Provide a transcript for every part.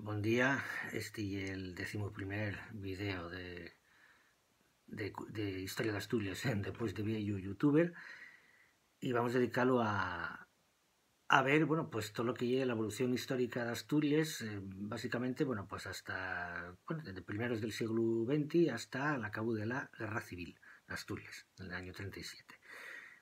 Bon día, este y el 11º video de Historia de Asturias después de viejo youtuber, y vamos a dedicarlo a ver, bueno, pues todo lo que lleva la evolución histórica de Asturias, básicamente, bueno, pues hasta, bueno, desde primeros del siglo XX hasta el acabo de la Guerra Civil de Asturias, en el año 37.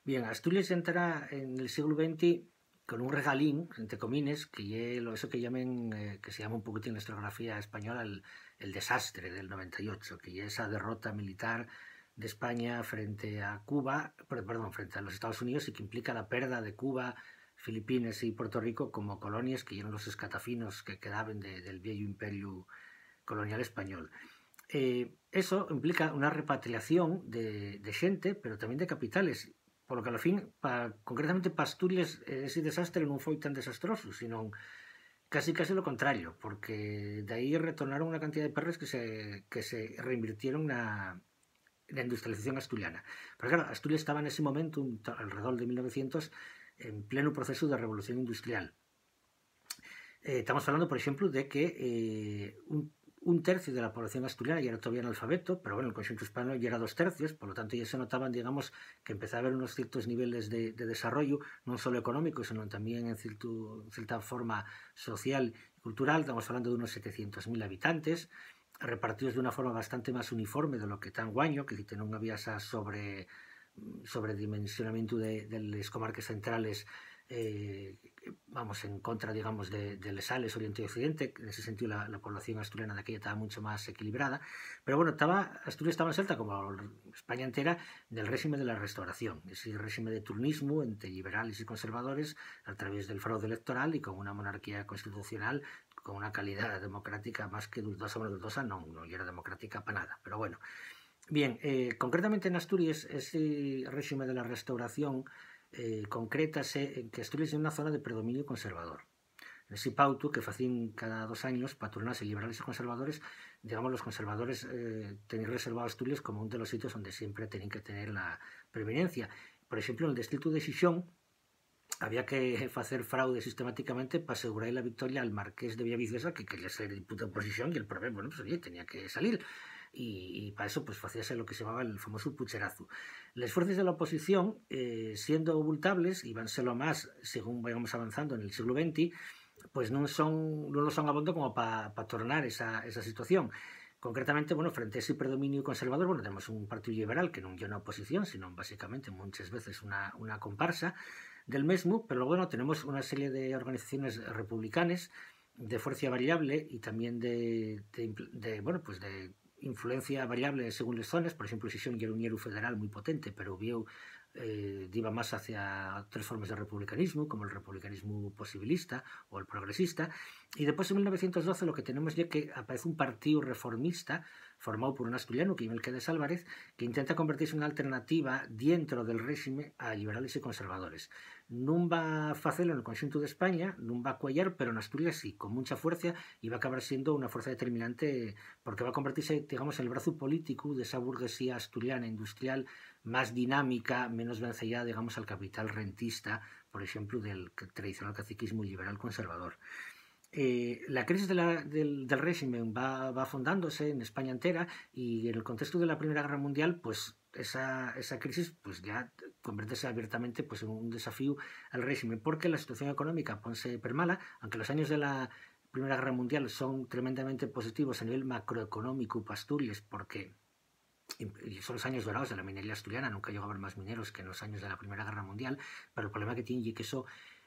Bien, Asturias entra en el siglo XX con un regalín, entre comines, eso que llamen, que se llama un poquitín en la historiografía española el desastre del 98, que es esa derrota militar de España frente a Cuba, perdón, frente a los Estados Unidos, y que implica la pérdida de Cuba, Filipinas y Puerto Rico como colonias que eran los escatafinos que quedaban del viejo imperio colonial español. Eso implica una repatriación de xente, pero tamén de capitales, polo que, ao fin, concretamente para Asturias, ese desastre non foi tan desastroso, sino casi lo contrario, porque de aí retornaron unha cantidad de perres que se reinvirtieron na industrialización asturiana. Pero claro, Asturias estaba nese momento, alrededor de 1900, en pleno proceso de revolución industrial. Estamos falando, por exemplo, de que un tercio de la población asturiana ya era todavía analfabeto, pero bueno, el conxunto español ya era 2 tercios, por lo tanto ya se notaban, digamos, que empezaba a haber unos ciertos niveles de desarrollo, no solo económico, sino también en cierta forma social y cultural. Estamos hablando de unos 700.000 habitantes, repartidos de una forma bastante más uniforme de lo que tan guaño, que non había esa sobredimensionamiento de las comarcas centrales, vamos, en contra, digamos, de les Sales, Oriente y Occidente. En ese sentido la población asturiana de aquella estaba mucho más equilibrada, pero bueno, Asturias estaba envuelta, como España entera, del régimen de la Restauración, ese régimen de turnismo entre liberales y conservadores a través del fraude electoral y con una monarquía constitucional con una calidad democrática más que dudosa. Bueno, dudosa no era democrática para nada, pero bueno. Bien, concretamente en Asturias, ese régimen de la Restauración concrétase en que Asturias é unha zona de predominio conservador. Ese pauto que facín cada 2 años para turnarse liberales e conservadores, digamos, los conservadores tenían reservado Asturias como un de los sitios donde siempre tenían que tener la preeminencia. Por exemplo, en el distrito de Xixón había que facer fraude sistemáticamente para asegurar la victoria al marqués de Villaviciosa, que quería ser diputado por Xixón, y el problema, bueno, pues oye, tenía que salir. Y para eso pues hacíase lo que se llamaba el famoso pucherazo. Las fuerzas de la oposición, siendo ocultables, y vánselo más según vayamos avanzando en el siglo XX, pues no lo son abondo como para tornar esa situación. Concretamente, bueno, frente a ese predominio conservador, bueno, tenemos un partido liberal que non é unha oposición, sino básicamente muchas veces una comparsa del mismo, pero luego bueno, tenemos una serie de organizaciones republicanas de fuerza variable y también bueno, pues de influencia variable según las zonas. Por ejemplo, Xixón era un hierro federal muy potente, pero vio iba más hacia otras formas de republicanismo, como el republicanismo posibilista o el progresista. Y después, en 1912, lo que tenemos ya que aparece un partido reformista formado por un asturiano, que es Melquiades Álvarez, que intenta convertirse en una alternativa dentro del régimen a liberales y conservadores. Non va a facelo en el conxunto de España, non va a cuellar, pero en Asturias sí, con mucha fuerza, y va a acabar siendo una fuerza determinante, porque va a convertirse, digamos, en el brazo político de esa burguesía asturiana industrial más dinámica, menos vencellada, digamos, al capital rentista, por ejemplo, del tradicional caciquismo liberal conservador. La crisis del régimen va fundándose en España entera, y en el contexto de la Primera Guerra Mundial, pues esa crisis pues ya conviértese abiertamente pues en un desafío al régimen, porque la situación económica ponse permala, aunque los años de la Primera Guerra Mundial son tremendamente positivos a nivel macroeconómico para Asturias, porque son los años dorados de la minería asturiana. Nunca llegó a haber más mineros que en los años de la Primera Guerra Mundial, pero el problema que tiene es que eso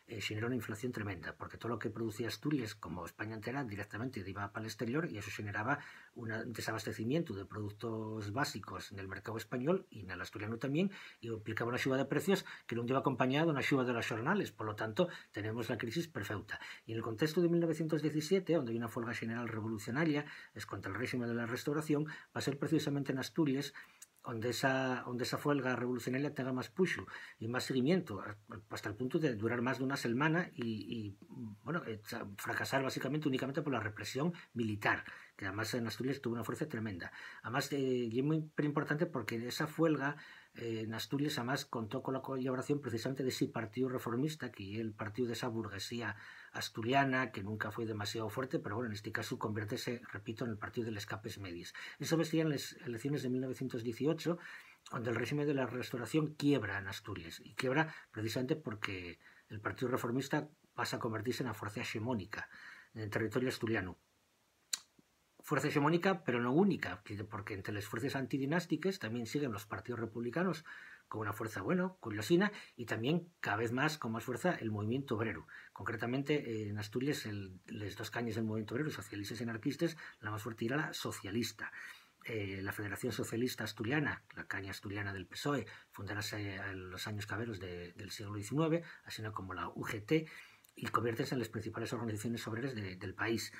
generó una inflación tremenda, porque todo lo que producía Asturias, como España entera, directamente iba para el exterior, y eso generaba un desabastecimiento de productos básicos en el mercado español y en el asturiano también, y implicaba una suba de precios que non iba acompañada de una suba de los jornales. Por lo tanto, tenemos la crisis perfecta. Y en el contexto de 1917, donde hay una huelga general revolucionaria, es contra el régimen de la Restauración, va a ser precisamente en Asturias donde esa huelga revolucionaria tenga más puxo y más seguimiento, hasta el punto de durar más de una semana y bueno, fracasar básicamente únicamente por la represión militar, que además en Asturias tuvo una fuerza tremenda. Además, y es muy importante porque esa huelga en Asturias además contó con la colaboración precisamente de ese partido reformista, que es el partido de esa burguesía asturiana, que nunca fue demasiado fuerte, pero bueno, en este caso conviértese, repito, en el partido del escapes medis. Eso veía en las elecciones de 1918, donde el régimen de la Restauración quiebra en Asturias, y quiebra precisamente porque el partido reformista pasa a convertirse en una fuerza hegemónica en el territorio asturiano. Fuerza hegemónica, pero no única, porque entre las fuerzas antidinásticas también siguen los partidos republicanos con una fuerza, bueno, curiosina, y también cada vez más con más fuerza el movimiento obrero. Concretamente, en Asturias, las dos cañas del movimiento obrero, socialistas y anarquistas, la más fuerte era la socialista. La Federación Socialista Asturiana, la caña asturiana del PSOE, fundada en los años caberos del siglo XIX, así como la UGT, y conviértese en las principales organizaciones obreras del país.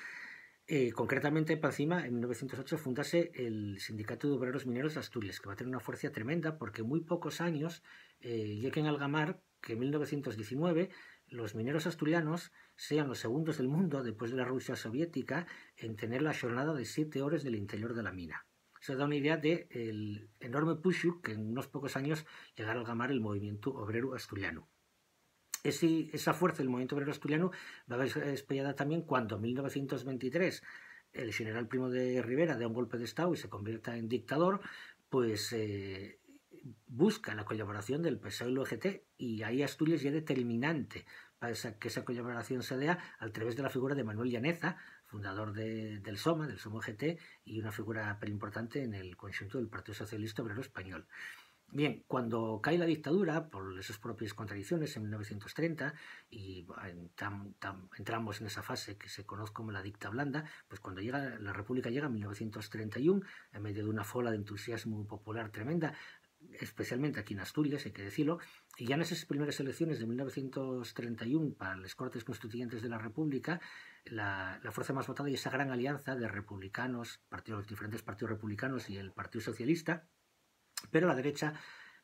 Concretamente, para encima, en 1908 fundase el Sindicato de Obreros Mineros de Asturias, que va a tener una fuerza tremenda porque en muy pocos años lleguen a algamar que en 1919 los mineros asturianos sean los segundos del mundo, después de la Rusia soviética, en tener la jornada de 7 horas del interior de la mina. Eso da una idea del enorme push que en unos pocos años llegará a algamar el movimiento obrero asturiano. Esa fuerza del movimiento obrero asturiano va a ver espellada también cuando en 1923 el general Primo de Rivera da un golpe de Estado y se convierta en dictador, pues busca la colaboración del PSOE y el UGT, y ahí Asturias ya es determinante para que esa colaboración se dé a través de la figura de Manuel Llaneza, fundador del SOMA UGT, y una figura pero importante en el conjunto del Partido Socialista Obrero Español. Bien, cuando cae la dictadura, por esas propias contradicciones, en 1930, y entramos en esa fase que se conoce como la dicta blanda, pues cuando la República llega en 1931, en medio de una fola de entusiasmo popular tremenda, especialmente aquí en Asturias, hay que decirlo, y ya en esas primeras elecciones de 1931 para las Cortes Constituyentes de la República, la fuerza más votada y esa gran alianza de republicanos, diferentes partidos republicanos y el Partido Socialista, pero la derecha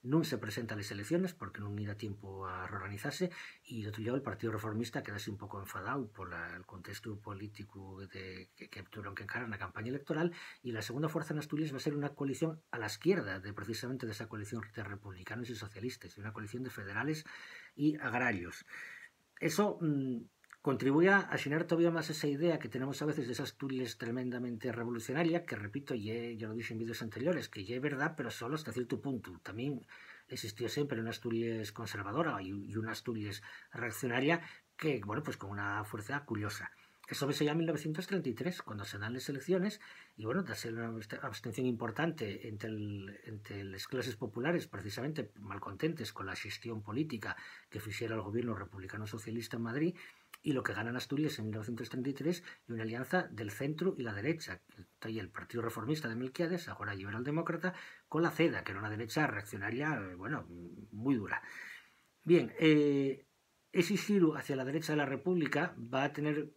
no se presenta a las elecciones porque no da tiempo a reorganizarse, y de otro lado el Partido Reformista queda así un poco enfadado por el contexto político que tuvieron que encarar en la campaña electoral, y la segunda fuerza en Asturias va a ser una coalición a la izquierda precisamente de esa coalición de republicanos y socialistas, una coalición de federales y agrarios. Eso contribuye a llenar todavía más esa idea que tenemos a veces de esa Asturias tremendamente revolucionaria, que repito, ya lo dije en vídeos anteriores, que ya es verdad, pero solo hasta cierto punto. También existió siempre una Asturias conservadora y una Asturias reaccionaria que, bueno, pues con una fuerza curiosa. Eso ves ya en 1933, cuando se dan las elecciones, y bueno, da una abstención importante entre las clases populares, precisamente malcontentes con la gestión política que hiciera el gobierno republicano socialista en Madrid, y lo que ganan Asturias en 1933 y una alianza del centro y la derecha, el Partido Reformista de Melquiades, ahora liberal demócrata, con la CEDA, que era una derecha reaccionaria, bueno, muy dura. Bien, ese giro hacia la derecha de la República va a tener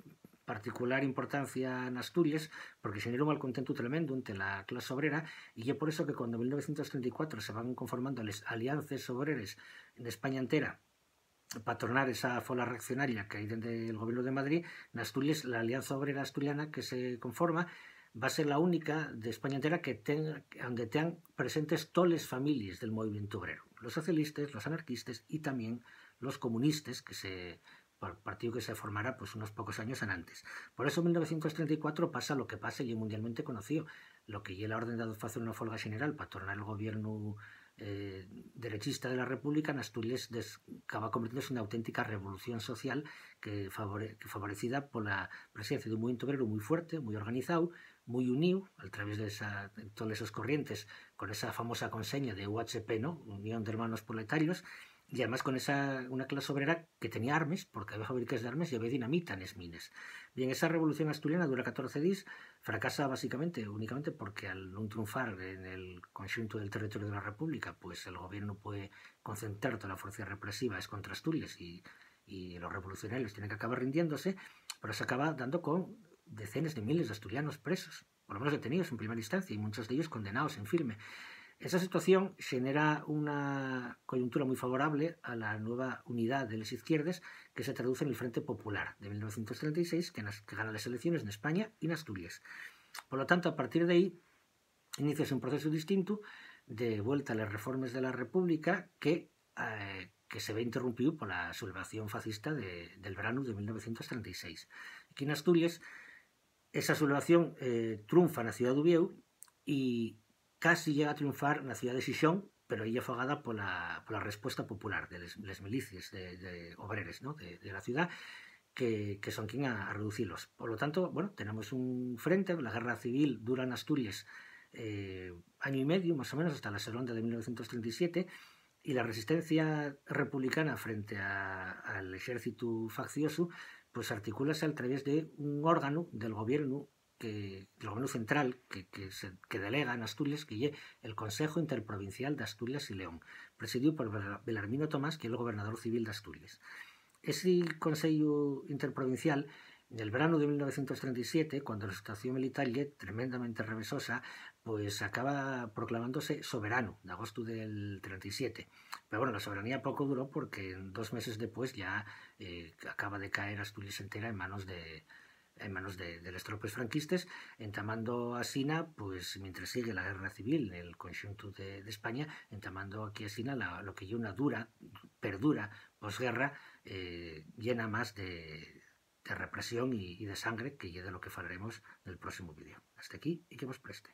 particular importancia en Asturias porque generó un malcontento tremendo entre la clase obrera, y es por eso que cuando en 1934 se van conformando las alianzas obreras en España entera para tornar esa fola reaccionaria que hay dentro del gobierno de Madrid, en Asturias la Alianza Obrera Asturiana que se conforma va a ser la única de España entera donde tengan presentes todas las familias del movimiento obrero, los socialistas, los anarquistas y también los comunistas, partido que se formará pues unos pocos años antes. Por eso en 1934 pasa lo que pasa y es mundialmente conocido, lo que ya la orden de hacer una folga general para tornar el gobierno derechista de la República en Asturias acaba convirtiéndose en una auténtica revolución social que favorecida por la presencia de un movimiento obrero muy fuerte, muy organizado, muy unido a través de todas esas corrientes, con esa famosa conseña de UHP, ¿no? Unión de Hermanos Proletarios, y además con una clase obrera que tenía armas, porque había fábricas de armas y había dinamita en las minas. Bien, esa revolución asturiana dura 14 días, fracasa básicamente únicamente porque al no triunfar en el conjunto del territorio de la República, pues el gobierno puede concentrar toda la fuerza represiva contra Asturias y los revolucionarios tienen que acabar rindiéndose, pero se acaba dando con decenas de miles de asturianos presos, por lo menos detenidos en primera instancia, y muchos de ellos condenados en firme. Esa situación genera una coyuntura muy favorable a la nueva unidad de las izquierdas que se traduce en el Frente Popular de 1936, que gana las elecciones en España y en Asturias. Por lo tanto, a partir de ahí inicia un proceso distinto de vuelta a las reformas de la República que se ve interrumpido por la sublevación fascista del verano de 1936. Aquí en Asturias, esa sublevación triunfa en la ciudad de Uvieu y casi llega a triunfar en la ciudad de Xixón, pero ella afogada por la respuesta popular de las milicias de obreros, ¿no? de la ciudad, que son quien a reducirlos. Por lo tanto, bueno, tenemos un frente, la guerra civil dura en Asturias año y medio, más o menos, hasta la Segunda de 1937, y la resistencia republicana frente al ejército faccioso pues articúlase a través de un órgano del gobierno el gobierno central que delega en Asturias, que es el Consejo Interprovincial de Asturias y León, presidido por Belarmino Tomás, que es el gobernador civil de Asturias. Ese Consejo Interprovincial, en el verano de 1937, cuando la situación militar es tremendamente revesosa, pues acaba proclamándose soberano, de agosto del 37. Pero bueno, la soberanía poco duró porque 2 meses después ya acaba de caer Asturias entera en manos de las tropas franquistas, entamando a Sina, pues mientras sigue la guerra civil en el conjunto de España, entamando aquí a Sina lo que ya una perdura posguerra llena más de represión y de sangre, que es de lo que hablaremos en el próximo vídeo. Hasta aquí y que vos preste.